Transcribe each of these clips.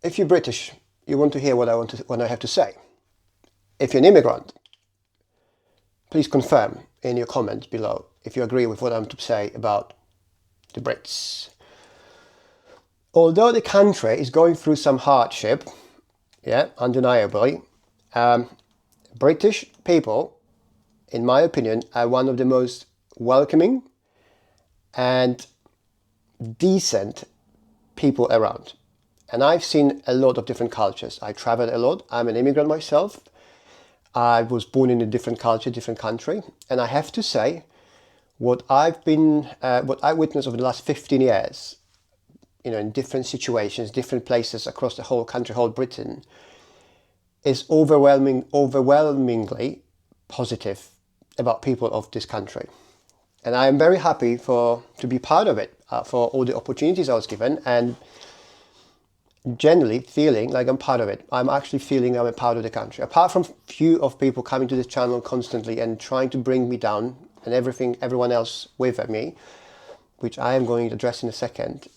If you're British, you want to hear what I have to say. If you're an immigrant, please confirm in your comments below if you agree with what I'm to say about the Brits. Although the country is going through some hardship, yeah, undeniably, British people, in my opinion, are one of the most welcoming and decent people around. And I've seen a lot of different cultures. I traveled a lot. I'm an immigrant myself. I was born in a different culture, different country. And I have to say, what I witnessed over the last 15 years, in different situations, different places across the whole country, whole Britain, is overwhelmingly positive about people of this country. And I am very happy to be part of it, for all the opportunities I was given, and generally feeling like I'm part of it. I'm actually feeling I'm a part of the country. Apart from few of people coming to this channel constantly and trying to bring me down and everyone else with me, which I am going to address in a second,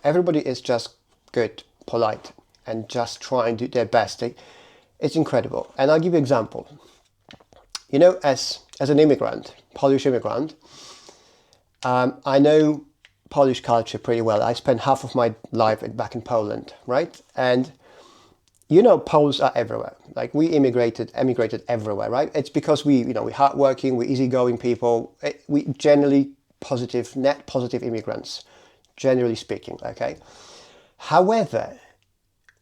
everybody is just good, polite, and just trying to do their best. It's incredible. And I'll give you an example. As an immigrant, Polish immigrant, I know Polish culture pretty well. I spent half of my life back in Poland, right? And Poles are everywhere. Like we emigrated everywhere, right? It's because we're hardworking, we're easygoing people. We generally net positive immigrants, generally speaking, okay? However,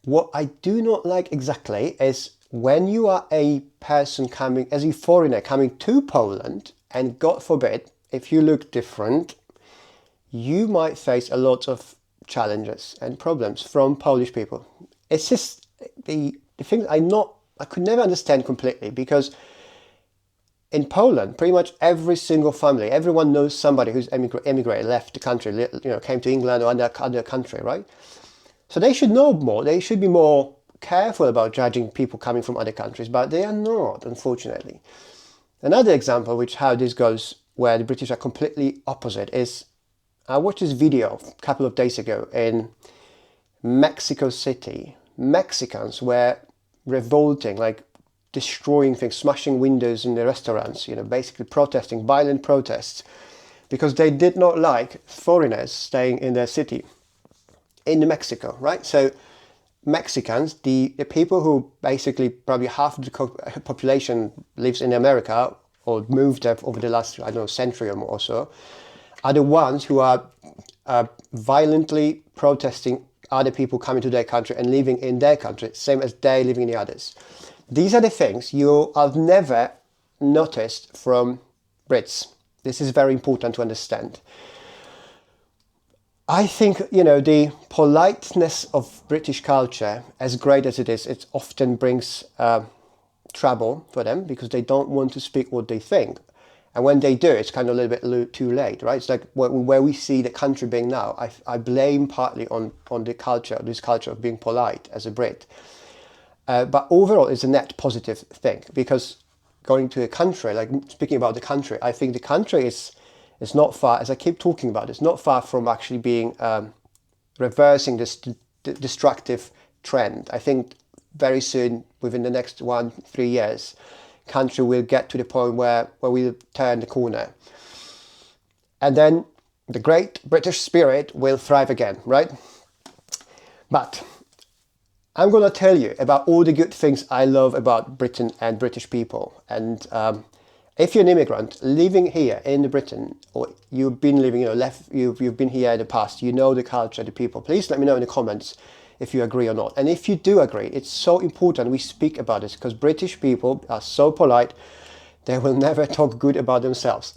what I do not like exactly is when you are a person coming, as a foreigner coming to Poland, and God forbid, if you look different, you might face a lot of challenges and problems from Polish people. It's just the thing I could never understand completely, because in Poland, pretty much every single family, everyone knows somebody who's emigrated, left the country, came to England or other country, right? So they should know more. They should be more careful about judging people coming from other countries, but they are not, unfortunately. Another example which how this goes, where the British are completely opposite, is I watched this video a couple of days ago in Mexico City. Mexicans were revolting, like destroying things, smashing windows in the restaurants, basically protesting, violent protests, because they did not like foreigners staying in their city, in Mexico, right? So Mexicans, the people who basically probably half the population lives in America or moved there over the last, century or so, are the ones who are violently protesting other people coming to their country and living in their country, same as they living in the others. These are the things I've never noticed from Brits. This is very important to understand. I think, the politeness of British culture, as great as it is, it often brings trouble for them, because they don't want to speak what they think. And when they do, it's kind of a little bit too late, right? It's like where we see the country being now. I blame partly on this culture of being polite as a Brit. But overall, it's a net positive thing, because going to a country, like speaking about the country, I think the country is not far, as I keep talking about, it's not far from actually being reversing this destructive trend. I think very soon, within the next 1-3 years, country will get to the point where we'll turn the corner. And then the great British spirit will thrive again, right? But I'm going to tell you about all the good things I love about Britain and British people. And if you're an immigrant living here in Britain, or you've been living, you've been here in the past, the culture, the people, please let me know in the comments if you agree or not. And if you do agree, it's so important we speak about this, because British people are so polite, they will never talk good about themselves.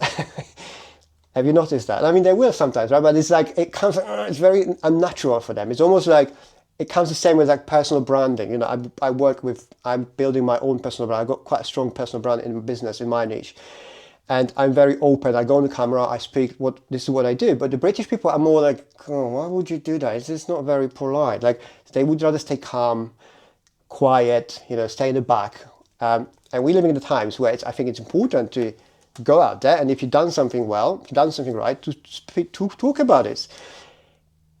Have you noticed that? I mean, they will sometimes, right? But it's like, it's very unnatural for them. It's almost like, it comes the same with like personal branding. I'm building my own personal brand. I've got quite a strong personal brand in business, in my niche. And I'm very open. I go on the camera, I speak, this is what I do. But the British people are more like, oh, why would you do that? It's just not very polite. Like, they would rather stay calm, quiet, stay in the back. And we're living in the times where I think it's important to go out there, and if you've done something well, if you've done something right, to talk about it.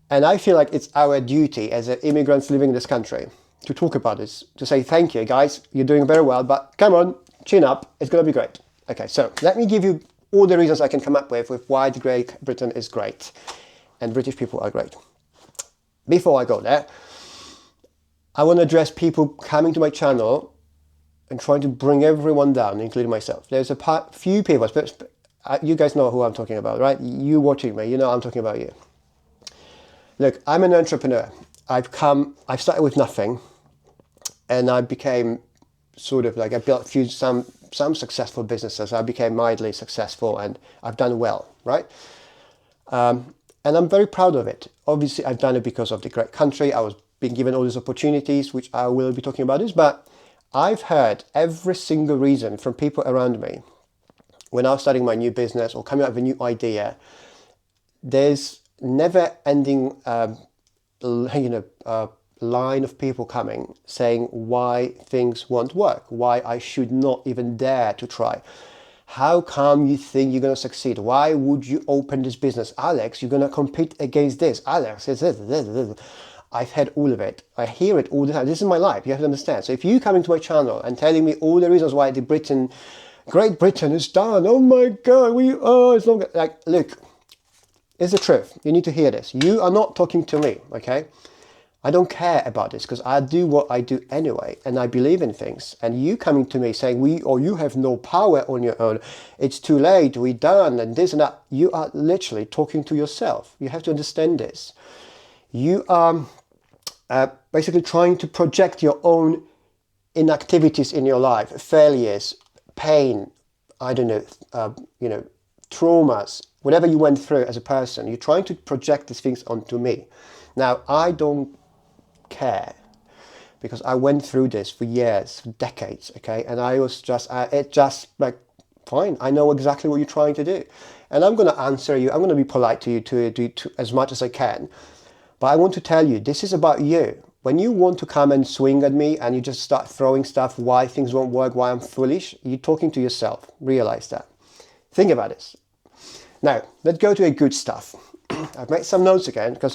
And I feel like it's our duty as immigrants living in this country to talk about this, to say, thank you, guys, you're doing very well, but come on, chin up, it's going to be great. Okay, so let me give you all the reasons I can come up with why the Great Britain is great and British people are great. Before I go there, I want to address people coming to my channel and trying to bring everyone down, including myself. There's a few people, you guys know who I'm talking about, right? You watching me, you know I'm talking about you. Look, I'm an entrepreneur. I've started with nothing, and I became sort of like, I built some successful businesses. I became mildly successful, and I've done well, right? And I'm very proud of it. Obviously, I've done it because of the great country. I was being given all these opportunities, which I will be talking about this, but I've heard every single reason from people around me when I was starting my new business or coming up with a new idea. There's never-ending line of people coming saying why things won't work, why I should not even dare to try. How come you think you're going to succeed? Why would you open this business? Alex, you're going to compete against this. Alex, I've had all of it. I hear it all the time. This is my life. You have to understand. So if you come into my channel and telling me all the reasons why Great Britain is done, oh my God, it's not like, look, it's the truth. You need to hear this. You are not talking to me, okay? I don't care about this because I do what I do anyway, and I believe in things. And you coming to me saying you have no power on your own, it's too late, we're done, and this and that. You are literally talking to yourself. You have to understand this. You are basically trying to project your own inactivities in your life, failures, pain, I don't know, traumas, whatever you went through as a person. You're trying to project these things onto me. Now, I don't care because I went through this for years, for decades, okay? And I was fine, I know exactly what you're trying to do. And I'm going to answer you, I'm going to be polite to you to as much as I can. But I want to tell you, this is about you. When you want to come and swing at me and you just start throwing stuff, why things won't work, why I'm foolish, you're talking to yourself. Realize that. Think about this. Now, let's go to a good stuff. I've made some notes again because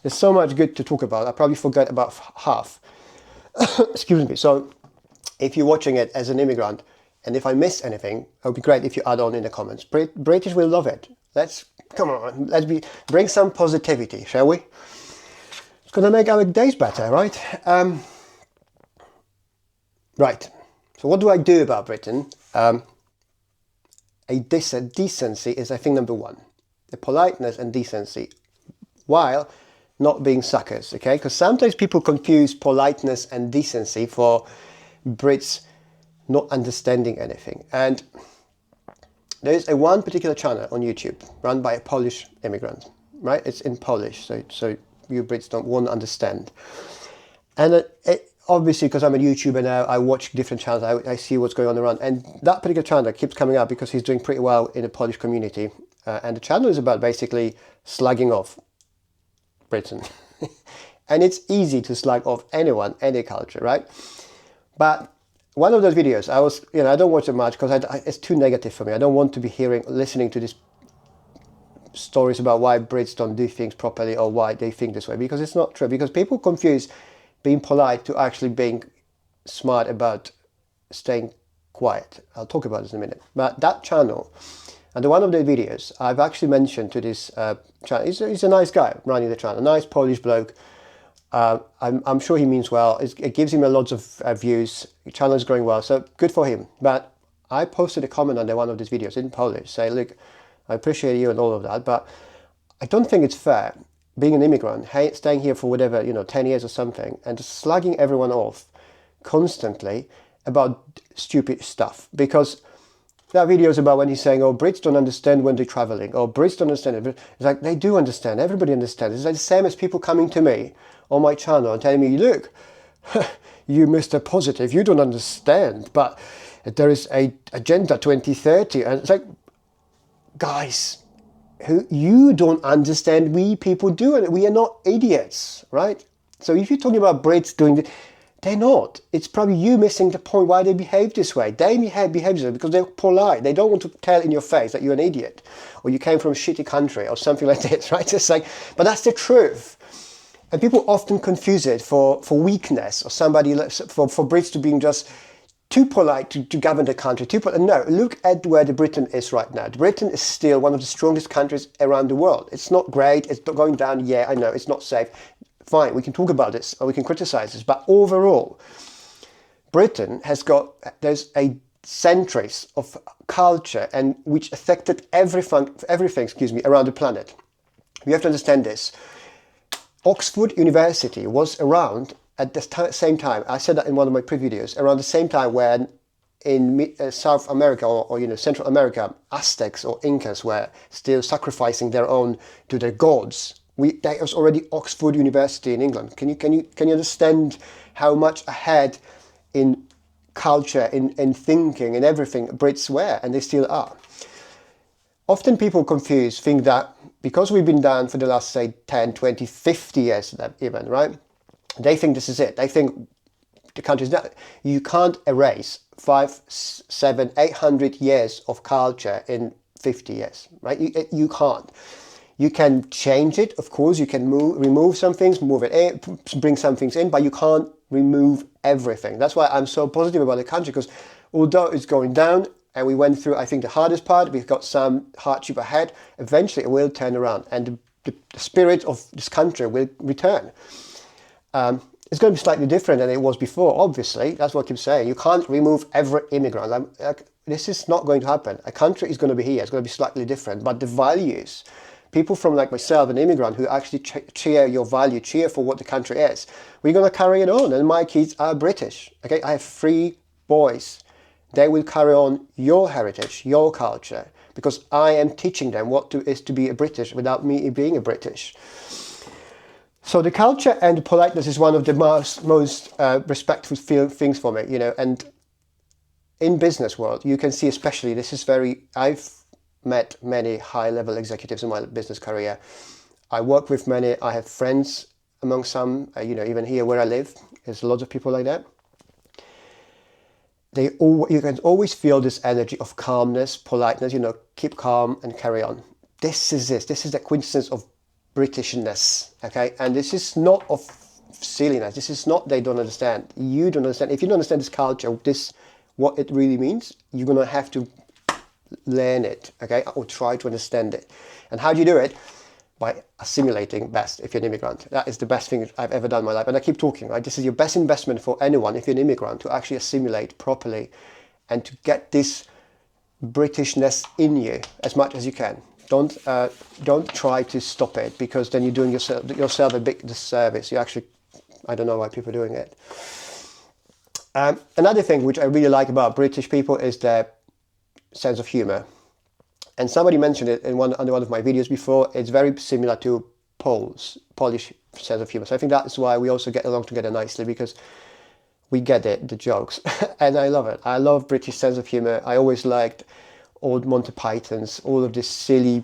there's so much good to talk about. I probably forgot about half. Excuse me. So if you're watching it as an immigrant, and if I miss anything, it would be great if you add on in the comments. British will love it. Come on, bring some positivity, shall we? It's going to make our days better, right? Right. So what do I do about Britain? Decency is, I think, number one. The politeness and decency, while not being suckers, okay? Because sometimes people confuse politeness and decency for Brits not understanding anything. And there is one particular channel on YouTube run by a Polish immigrant, right? It's in Polish, so you Brits won't understand. And obviously, because I'm a YouTuber now, I watch different channels, I see what's going on around. And that particular channel keeps coming up because he's doing pretty well in the Polish community. And the channel is about basically slugging off Britain. And it's easy to slug off anyone, any culture, right? But one of those videos, I don't watch it much because it's too negative for me. I don't want to be listening to these stories about why Brits don't do things properly or why they think this way, because it's not true. Because people confuse being polite to actually being smart about staying quiet. I'll talk about this in a minute. But that channel, and one of the videos, I've actually mentioned to this channel. He's a nice guy running the channel, a nice Polish bloke. I'm sure he means well. It gives him a lot of views. The channel is growing well, so good for him. But I posted a comment under one of these videos in Polish, saying, look, I appreciate you and all of that, but I don't think it's fair being an immigrant, staying here for whatever, 10 years or something, and just slugging everyone off constantly about stupid stuff. Because there are videos about when he's saying, oh, Brits don't understand when they're traveling, or Brits don't understand it. It's like, they do understand. Everybody understands. It's like the same as people coming to me on my channel and telling me, look, you Mr. Positive, you don't understand, but there is a Agenda 2030. And it's like, guys, you don't understand, we people do it. We are not idiots, right? So if you're talking about Brits doing They're not. It's probably you missing the point why they behave this way. They behave this way because they're polite. They don't want to tell in your face that you're an idiot or you came from a shitty country or something like this, right? It's like, but that's the truth. And people often confuse it for weakness or somebody, for Brits to being just too polite to govern the country. No, look at where the Britain is right now. Britain is still one of the strongest countries around the world. It's not great. It's not going down. Yeah, I know. It's not safe. Fine, we can talk about this or we can criticize this. But overall, Britain there's a centuries of culture and which affected everything, around the planet. You have to understand this. Oxford University was around at the same time. I said that in one of my previous videos. Around the same time when in South America or Central America, Aztecs or Incas were still sacrificing their own to their gods. There was already Oxford University in England. Can you understand how much ahead in culture, in thinking, and everything Brits were, and they still are? Often people think that because we've been down for the last, say, 10, 20, 50 years even, right? They think this is it. They think the country's done. You can't erase 500, 700, 800 years of culture in 50 years, right? You can't. You can change it, of course. You can remove some things, move it in, bring some things in, but you can't remove everything. That's why I'm so positive about the country, because although it's going down, and we went through, I think, the hardest part, we've got some hardship ahead, eventually it will turn around, and the spirit of this country will return. It's going to be slightly different than it was before, obviously. That's what I keep saying. You can't remove every immigrant. This is not going to happen. A country is going to be here. It's going to be slightly different. But the values, people from like myself, an immigrant, who actually cheer your value, cheer for what the country is, we're going to carry it on. And my kids are British. Okay, I have 3 boys. They will carry on your heritage, your culture, because I am teaching them what it is to be a British without me being a British. So the culture and the politeness is one of the most respectful things for me, and in business world, you can see especially, I've met many high-level executives in my business career. I work with many, I have friends among some, even here where I live, there's lots of people like that. You can always feel this energy of calmness, politeness, keep calm and carry on. This is the quintessence of Britishness, okay? And this is not of silliness. This is not they don't understand. You don't understand. If you don't understand this culture, what it really means, you're going to have to learn it, okay? Or try to understand it. And how do you do it? By assimilating best if you're an immigrant. That is the best thing I've ever done in my life. And I keep talking, right? This is your best investment for anyone, if you're an immigrant, to actually assimilate properly and to get this Britishness in you as much as you can. Don't try to stop it, because then you're doing yourself a big disservice. I don't know why people are doing it. Another thing which I really like about British people is their sense of humour. And somebody mentioned it under one of my videos before. It's very similar to Polish sense of humour. So I think that's why we also get along together nicely, because we get it, the jokes. And I love it. I love British sense of humour. I always liked old Monty Pythons, all of these silly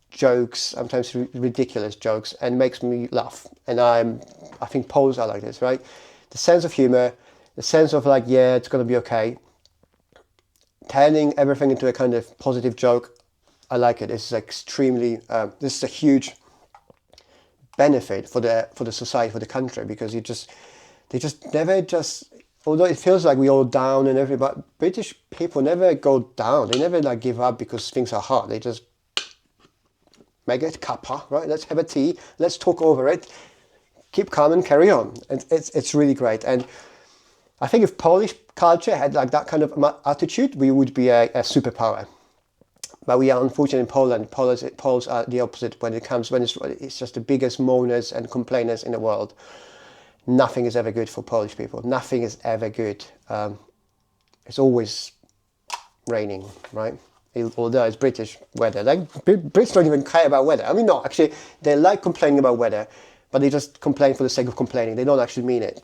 jokes, sometimes ridiculous jokes, and makes me laugh. And I think Poles are like this, right? The sense of humour, the sense of like, yeah, it's going to be okay. Turning everything into a kind of positive joke. I like it. This is a huge benefit for the society, for the country, because they just never although it feels like we all down and everything, but British people never go down. They never like give up because things are hard. They just make it cuppa, right? Let's have a tea. Let's talk over it. Keep calm and carry on. And it's really great. And I think if Polish culture had like that kind of attitude, we would be a superpower. But we are unfortunate in Poland. Poles are the opposite when it's just the biggest moaners and complainers in the world. Nothing is ever good for Polish people. Nothing is ever good. It's always raining, right? Although it's British weather. Like Brits don't even care about weather. I mean, no, actually, they like complaining about weather, but they just complain for the sake of complaining. They don't actually mean it.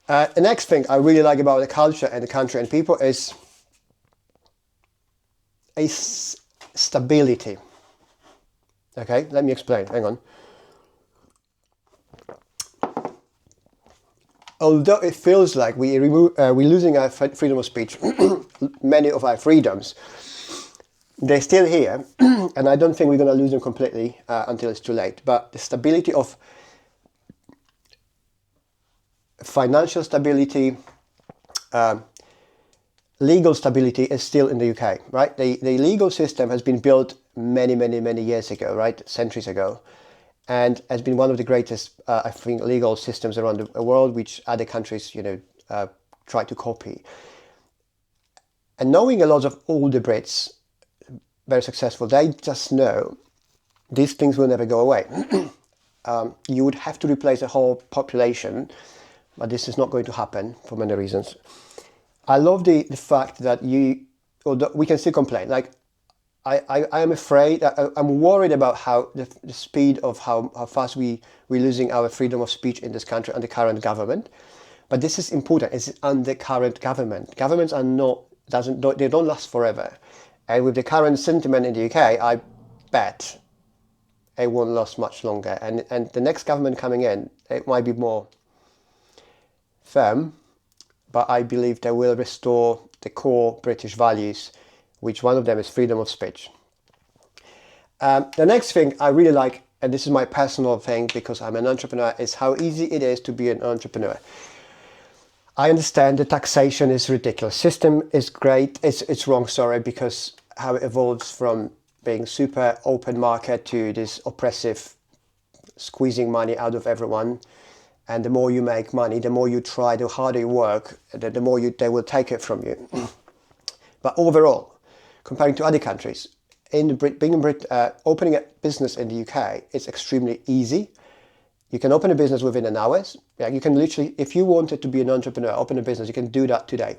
The next thing I really like about the culture and the country and people is a stability. Okay, let me explain. Hang on. although it feels like we're losing our freedom of speech, many of our freedoms, they're still here, and I don't think we're going to lose them completely until it's too late. But the stability of financial stability, legal stability is still in the UK, right? The legal system has been built many, many, many years ago, right? Centuries ago, and has been one of the greatest, I think, legal systems around the world, which other countries, try to copy. And knowing a lot of older Brits, very successful, they just know these things will never go away. You would have to replace the whole population, but this is not going to happen for many reasons. I love the fact that we can still complain. Like, I am afraid, I'm worried about how the speed of how fast we're losing our freedom of speech in this country under current government. But this is important. It's under current government. Governments they don't last forever. And with the current sentiment in the UK, I bet it won't last much longer. And the next government coming in, it might be more firm, but I believe they will restore the core British values, which one of them is freedom of speech. The next thing I really like, and this is my personal thing because I'm an entrepreneur, is how easy it is to be an entrepreneur. I understand the taxation is ridiculous. System is great. It's wrong, sorry, because how it evolves from being super open market to this oppressive squeezing money out of everyone. And the more you make money, the more you try, the harder you work, the more they will take it from you. But overall, comparing to other countries, opening a business in the UK is extremely easy. You can open a business within an hour. Yeah, you can literally, if you wanted to be an entrepreneur, open a business, you can do that today,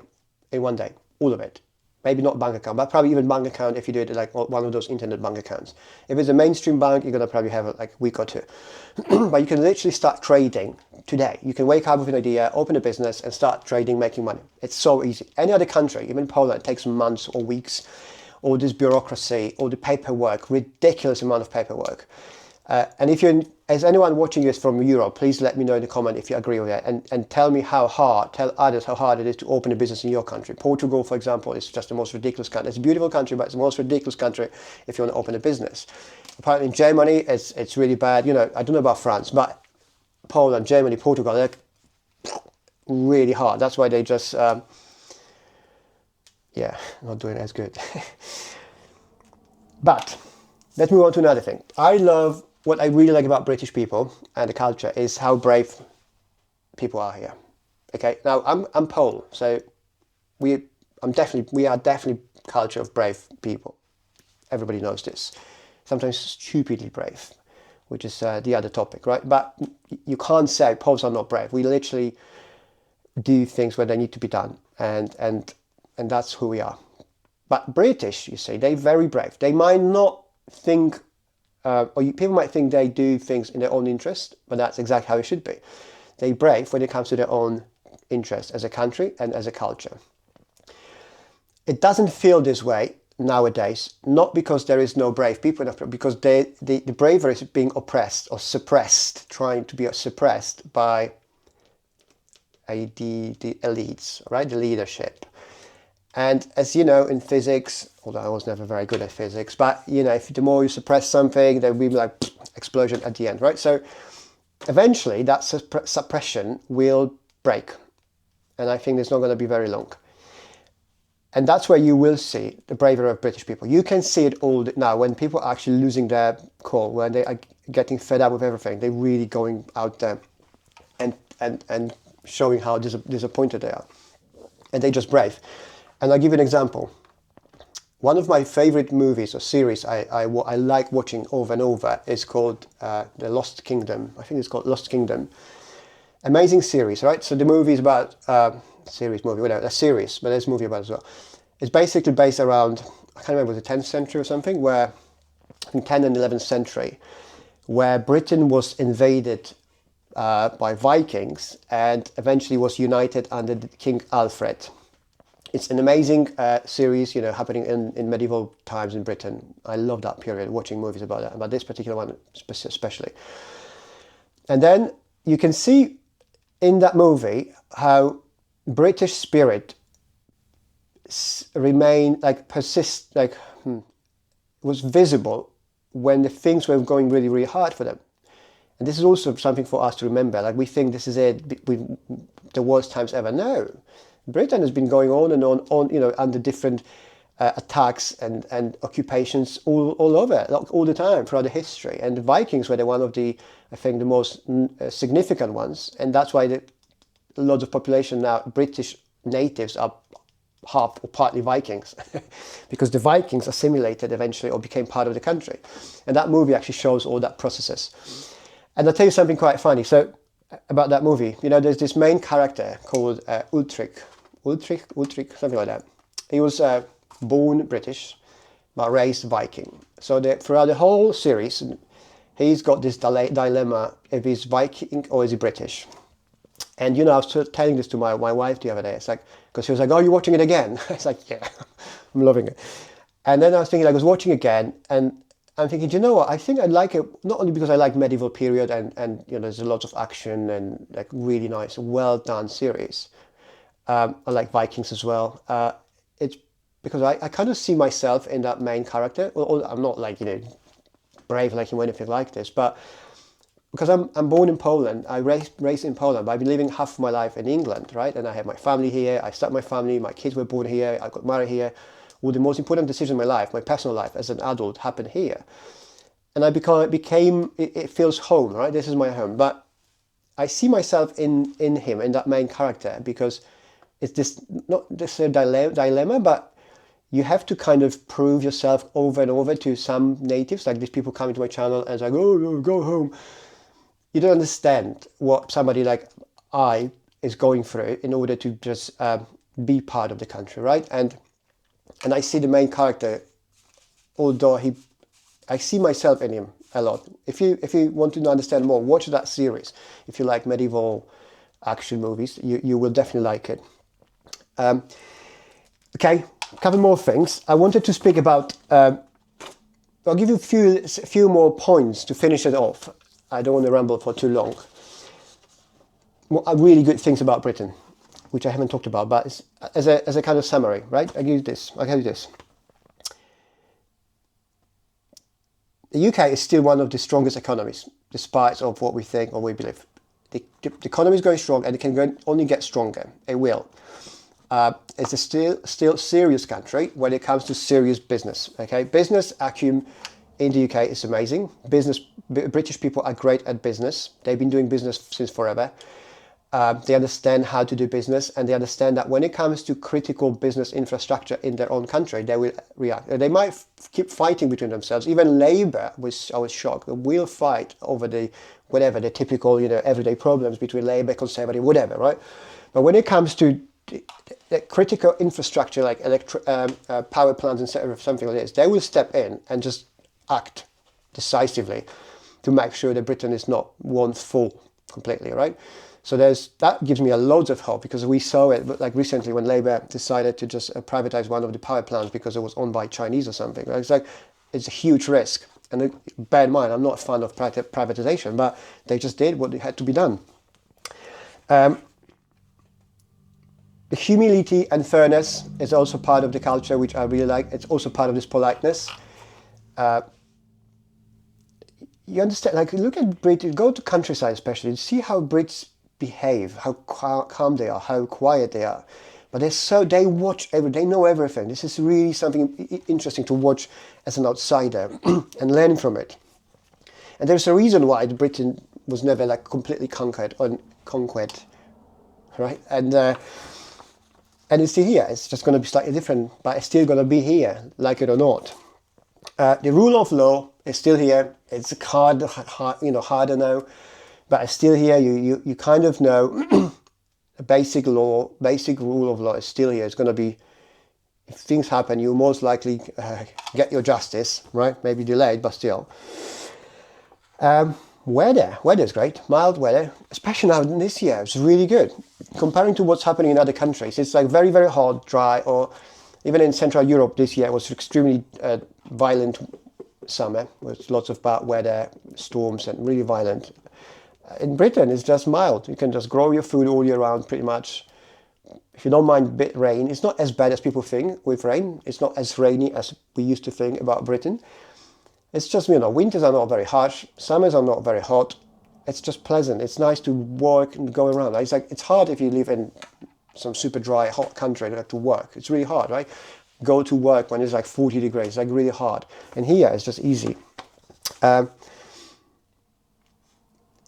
in one day, all of it. Maybe not bank account, but probably even bank account if you do it like one of those internet bank accounts. If it's a mainstream bank, you're going to probably have like a week or two. But you can literally start trading today. You can wake up with an idea, open a business and start trading, making money. It's so easy. Any other country, even Poland, it takes months or weeks. All this bureaucracy, all the paperwork, ridiculous amount of paperwork. And if as anyone watching this from Europe, please let me know in the comment if you agree with that, and tell others how hard it is to open a business in your country. Portugal, for example, is just the most ridiculous country. It's a beautiful country, but it's the most ridiculous country if you want to open a business. Apparently in Germany, it's really bad. I don't know about France, but Poland, Germany, Portugal, they're really hard. That's why they just, not doing as good. But let's move on to another thing. What I really like about British people and the culture is how brave people are here. Okay, now I'm Pole, so we are definitely culture of brave people. Everybody knows this. Sometimes stupidly brave, which is the other topic, right? But you can't say Poles are not brave. We literally do things where they need to be done, and that's who we are. But British, you see, they're very brave. They might not think. People might think they do things in their own interest, but that's exactly how it should be. They're brave when it comes to their own interest as a country and as a culture. It doesn't feel this way nowadays, not because there is no brave people enough, because the bravery is being oppressed or suppressed, trying to be suppressed by the elites, right? The leadership. And as you know, in physics, although I was never very good at physics, but if the more you suppress something, there will be like explosion at the end, right? So eventually that suppression will break. And I think it's not going to be very long. And that's where you will see the bravery of British people. You can see it all now when people are actually losing their cool, when they are getting fed up with everything. They're really going out there and showing how disappointed they are. And they're just brave. And I'll give you an example. One of my favorite movies or series I like watching over and over is called The Lost Kingdom. I think it's called Lost Kingdom. Amazing series, right? So the movie is about, a series, but there's a movie about it as well. It's basically based around, I can't remember, was it 10th century or something, where, in 10th and 11th century, where Britain was invaded by Vikings and eventually was united under King Alfred. It's an amazing series, happening in medieval times in Britain. I love that period, watching movies about that, about this particular one especially. And then you can see in that movie how British spirit remained, like persist, like was visible when the things were going really, really hard for them. And this is also something for us to remember. Like we think this is it, the worst times ever. No, Britain has been going on and on, under different attacks and occupations all over, like all the time throughout the history. And the Vikings were one of the, I think, the most significant ones. And that's why lots of population now, British natives, are half or partly Vikings, because the Vikings assimilated eventually or became part of the country. And that movie actually shows all that processes. And I'll tell you something quite funny. So about that movie, there's this main character called Ulrich, something like that. He was born British, but raised Viking. So throughout the whole series, he's got this dilemma if he's Viking or is he British. And I was telling this to my wife the other day. It's like, because she was like, "Oh, you're watching it again?" It's like, "Yeah, I'm loving it." And then I was thinking, I was watching again, and I'm thinking, do you know what? I think I like it not only because I like medieval period and there's a lot of action and like really nice, well done series. I like Vikings as well. It's because I kind of see myself in that main character. I'm not like brave like him or anything like this, but because I'm born in Poland, I raised in Poland, but I've been living half of my life in England, right? And I have my family here. I started my family. My kids were born here. I got married here. All the most important decisions in my life, my personal life as an adult, happened here. And it feels home, right? This is my home. But I see myself in him, in that main character, because it's this not just a dilemma, but you have to kind of prove yourself over and over to some natives, like these people coming to my channel and it's like, "Oh, go home." You don't understand what somebody like I is going through in order to just be part of the country, right? And I see the main character, although I see myself in him a lot. If you want to understand more, watch that series. If you like medieval action movies, you will definitely like it. Okay, a couple more things. I wanted to speak about. I'll give you a few more points to finish it off. I don't want to ramble for too long. Really good things about Britain, which I haven't talked about, but as a kind of summary, right? I'll give you this. The UK is still one of the strongest economies, despite of what we think or we believe. The economy is going strong, and it can only get stronger. It will. It's a still serious country when it comes to serious business. Okay, business acumen in the UK is amazing. British people are great at business. They've been doing business since forever. They understand how to do business, and they understand that when it comes to critical business infrastructure in their own country, they will react. They might keep fighting between themselves. Even Labour, which I was shocked, will fight over the typical everyday problems between Labour, Conservative, whatever, right? But when it comes to the critical infrastructure like power plants and something like this, they will step in and just act decisively to make sure that Britain is not one full completely, right? So that gives me a loads of hope, because we saw it like recently when Labour decided to just privatize one of the power plants because it was owned by Chinese or something. Right? It's a huge risk. And bear in mind, I'm not a fan of privatization, but they just did what had to be done. The humility and fairness is also part of the culture, which I really like. It's also part of this politeness. You understand, like, look at Brits, go to countryside especially, see how Brits behave, how calm they are, how quiet they are. But they know everything. This is really something interesting to watch as an outsider and learn from it. And there's a reason why Britain was never like completely conquered, right? And it's still here. It's just going to be slightly different, but it's still going to be here, like it or not. The rule of law is still here. It's harder now, but it's still here. You kind of know basic rule of law is still here. It's going to be, if things happen, you most likely get your justice, right? Maybe delayed, but still. Weather is great. Mild weather, especially now this year, it's really good. Comparing to what's happening in other countries, it's like very, very hot, dry, or even in Central Europe this year was extremely violent summer with lots of bad weather, storms, and really violent. In Britain, it's just mild. You can just grow your food all year round, pretty much. If you don't mind a bit rain, it's not as bad as people think with rain. It's not as rainy as we used to think about Britain. It's just, winters are not very harsh, summers are not very hot. It's just pleasant. It's nice to work and go around. It's hard if you live in some super dry, hot country to work. It's really hard, right? Go to work when it's like 40 degrees. It's like really hard. And here it's just easy.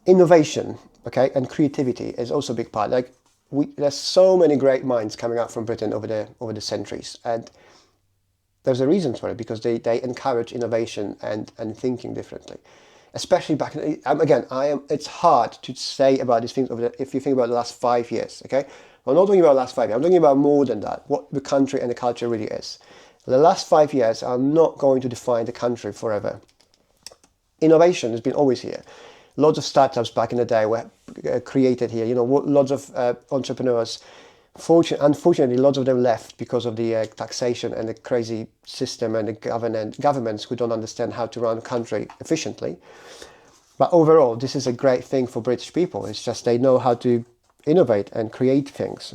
Innovation, okay, and creativity is also a big part. There's so many great minds coming out from Britain over the centuries, and there's a reason for it, because they encourage innovation and thinking differently, especially back in, again, it's hard to say about these things if you think about the last 5 years, okay? I'm not talking about the last 5 years, I'm talking about more than that, what the country and the culture really is. The last 5 years are not going to define the country forever. Innovation has been always here. Lots of startups back in the day were created here. Lots of entrepreneurs. Unfortunately, lots of them left because of the taxation and the crazy system and the governments who don't understand how to run a country efficiently. But overall, this is a great thing for British people. It's just they know how to innovate and create things.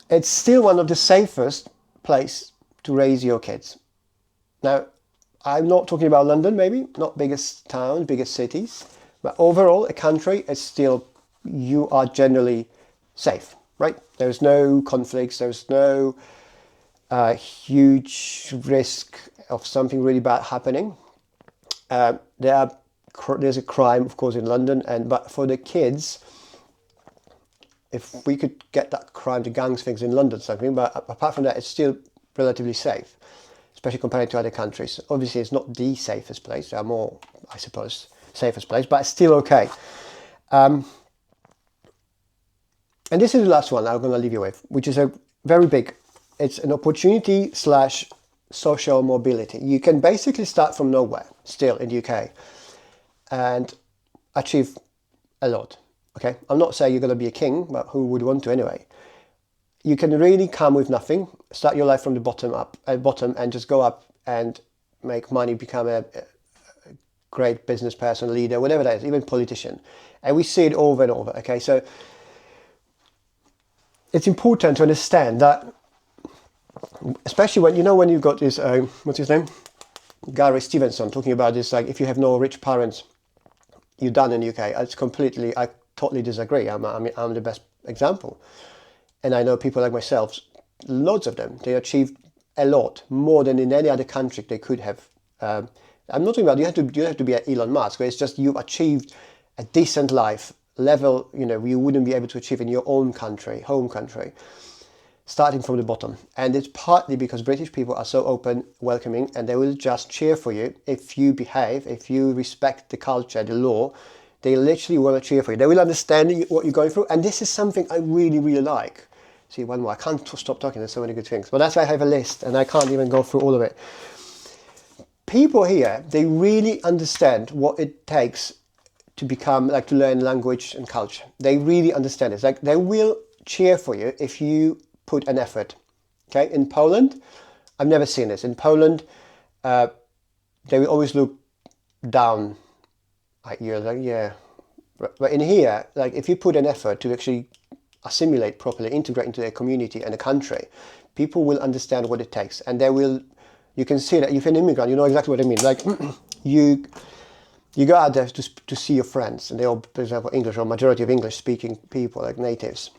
It's still one of the safest places to raise your kids. Now, I'm not talking about London, maybe, not biggest towns, biggest cities, but overall, a country is still, you are generally safe, right? There's no conflicts, there's no huge risk of something really bad happening. There's a crime, of course, in London, but for the kids, if we could get that crime, the gangs things in London, something, but apart from that, it's still relatively safe, especially compared to other countries. Obviously, it's not the safest place. There are more, I suppose, safest place, but it's still okay. And this is the last one I'm going to leave you with, which is a very big. It's an opportunity / social mobility. You can basically start from nowhere, still in the UK, and achieve a lot. Okay, I'm not saying you're going to be a king, but who would want to anyway? You can really come with nothing, start your life from the bottom, and just go up and make money, become a great business person, leader, whatever that is, even politician. And we see it over and over. Okay, so it's important to understand that, especially when you've got this, what's his name? Gary Stevenson talking about this, like if you have no rich parents, you're done in the UK. I totally disagree. I'm the best example. And I know people like myself, lots of them, they achieved a lot more than in any other country they could have. I'm not talking about you have to be at Elon Musk, but it's just you've achieved a decent life level, you wouldn't be able to achieve in your own country, home country, starting from the bottom. And it's partly because British people are so open, welcoming, and they will just cheer for you if you behave, if you respect the culture, the law. They literally will cheer for you. They will understand what you're going through. And this is something I really, really like. See, one more. I can't stop talking. There's so many good things. But that's why I have a list and I can't even go through all of it. People here, they really understand what it takes to become, to learn language and culture. They really understand it. They will cheer for you if you put an effort. Okay? In Poland, I've never seen this. In Poland, they will always look down at you, yeah. But in here, if you put an effort to actually assimilate properly, integrate into their community and a country, people will understand what it takes, and you can see that if you're an immigrant, you know exactly what I mean. You go out there to see your friends, and they all, for example, English or majority of English-speaking people, like natives,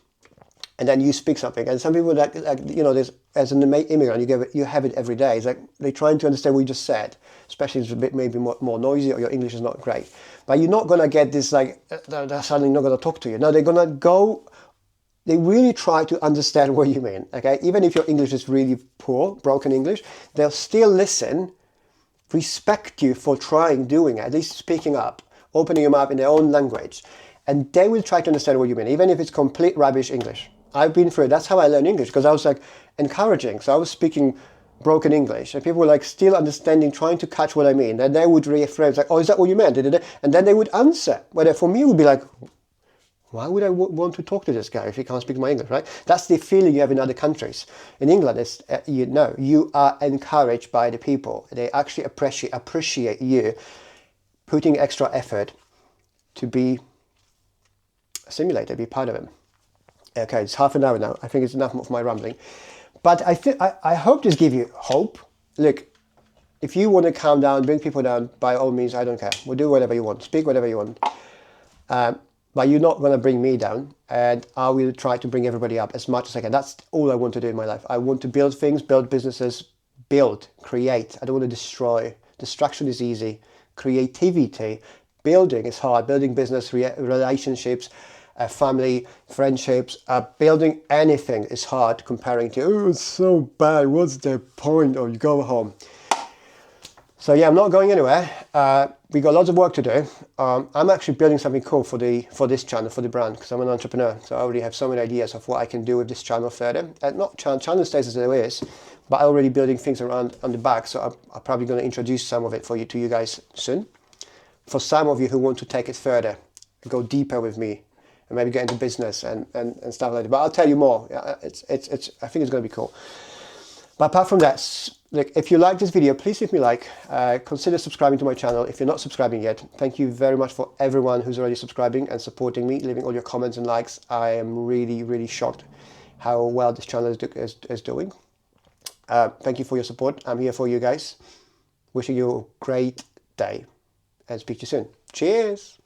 and then you speak something, and some people there's, as an immigrant, you have it every day. It's like they're trying to understand what you just said, especially if it's a bit maybe more noisy or your English is not great. But you're not gonna get this they're suddenly not gonna talk to you. No, they're gonna go. They really try to understand what you mean. Okay, even if your English is really poor, broken English, they'll still listen, respect you for doing it, at least speaking up, opening them up in their own language, and they will try to understand what you mean, even if it's complete rubbish English. I've been through it. That's how I learned English, because I was encouraging. So I was speaking broken English, and people were still understanding, trying to catch what I mean. And they would rephrase oh, is that what you meant? And then they would answer. But for me, it would be Why would I want to talk to this guy if he can't speak my English, right? That's the feeling you have in other countries. In England, it's, you are encouraged by the people. They actually appreciate you putting extra effort to be assimilated, be part of them. Okay, it's half an hour now. I think it's enough of my rambling. But I hope this gives you hope. Look, if you want to calm down, bring people down, by all means, I don't care. We'll do whatever you want, speak whatever you want. But you're not going to bring me down, and I will try to bring everybody up as much as I can. That's all I want to do in my life. I want to build things, build businesses, create. I don't want to destroy. Destruction is easy. Creativity, building is hard. Building business, relationships, family, friendships, building anything is hard comparing to, oh, it's so bad, what's the point, or you go home. So yeah, I'm not going anywhere. We got lots of work to do. I'm actually building something cool for this channel, for the brand, because I'm an entrepreneur. So I already have so many ideas of what I can do with this channel further. And not channel stays as it is, but I'm already building things around on the back. So I'm probably going to introduce some of it to you guys soon. For some of you who want to take it further, go deeper with me, and maybe get into business and stuff like that. But I'll tell you more. I think it's going to be cool. But apart from that, look, if you like this video, please leave me a like. Consider subscribing to my channel if you're not subscribing yet. Thank you very much for everyone who's already subscribing and supporting me, leaving all your comments and likes. I am really, really shocked how well this channel is doing. Thank you for your support. I'm here for you guys. Wishing you a great day and speak to you soon. Cheers.